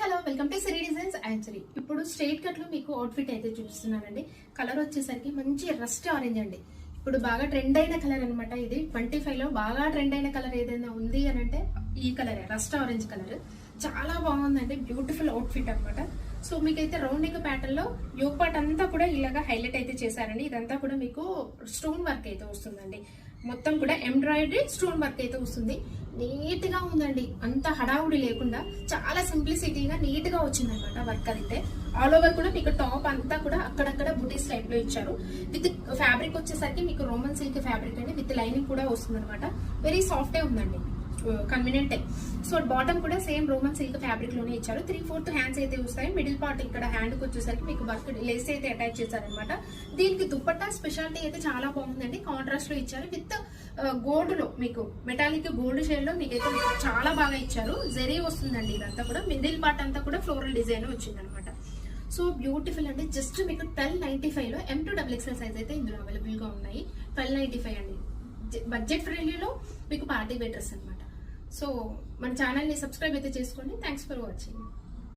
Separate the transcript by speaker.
Speaker 1: Hello welcome to Siri designs and Siri. ఇప్పుడు straight cut లో మీకు అవుట్ఫిట్ అయితే చూపిస్తున్నానండి. కలర్ వచ్చేసరికి మంచి రస్ట్ ఆరెంజ్ అండి. ఇప్పుడు బాగా ట్రెండ్ అయిన కలర్ అనమాట. ఇది 25 లో బాగా ట్రెండ్ అయిన కలర్ ఏదైనా ఉంది అని అంటే ఈ కలరే, రస్ట్ ఆరెంజ్ కలర్. చాలా బాగుందండి, బ్యూటిఫుల్ అవుట్ఫిట్ అనమాట. సో మీకైతే రౌండ్ నెక్ ప్యాటర్న్ లో యోగ్ పార్ట్ అంతా కూడా ఇలాగా హైలైట్ అయితే చేశారండి. ఇదంతా కూడా మీకు స్టోన్ వర్క్ అయితే వస్తుందండి. మొత్తం కూడా ఎంబ్రాయిడరీ స్టోన్ వర్క్ అయితే వస్తుంది. నీట్ గా ఉందండి, అంత హడావుడి లేకుండా చాలా సింప్లిసిటీగా నీట్ గా వచ్చింది అనమాట వర్క్. అయితే ఆల్ ఓవర్ కూడా మీకు టాప్ అంతా కూడా అక్కడక్కడ బుటీస్ టైప్ లో ఇచ్చారు. విత్ ఫ్యాబ్రిక్ వచ్చేసరికి మీకు రోమన్ సిల్క్ ఫ్యాబ్రిక్ అండి, విత్ లైనింగ్ కూడా వస్తుంది అనమాట. వెరీ సాఫ్ట్ ఉందండి, కన్వీనియంట్. సో బాటమ్ కూడా సేమ్ రోమన్ సిల్క్ ఫ్యాబ్రిక్ లోనే ఇచ్చారు. 3/4 హ్యాండ్స్ అయితే వస్తాయి. మిడిల్ పార్ట్ ఇక్కడ హ్యాండ్ కి వచ్చేసరికి మీకు వర్క్ లేస్ అయితే అటాచ్ చేశారనమాట. దీనికి దుపట్టా స్పెషాలిటీ అయితే చాలా బాగుందండి, కాంట్రాస్ట్ లో ఇచ్చారు. విత్ గోల్డ్ లో మీకు మెటాలిక్ గోల్డ్ షేడ్ లో మీకైతే చాలా బాగా ఇచ్చారు. జరీ వస్తుందండి. ఇదంతా కూడా మిడిల్ పార్ట్ అంతా కూడా ఫ్లోరల్ డిజైన్ వచ్చింది అనమాట. సో బ్యూటిఫుల్ అండి. జస్ట్ మీకు 1295 లో M2XXL సైజ్ అయితే ఇందులో అవైలబుల్ గా ఉన్నాయి. 1295 అండి, బడ్జెట్ ఫ్రెండ్లీలో మీకు పార్టీ వేర్ డ్రెస్ అనమాట. సో మన ఛానల్ ని సబ్స్క్రైబ్ అయితే చేసుకోండి. Thanks for watching.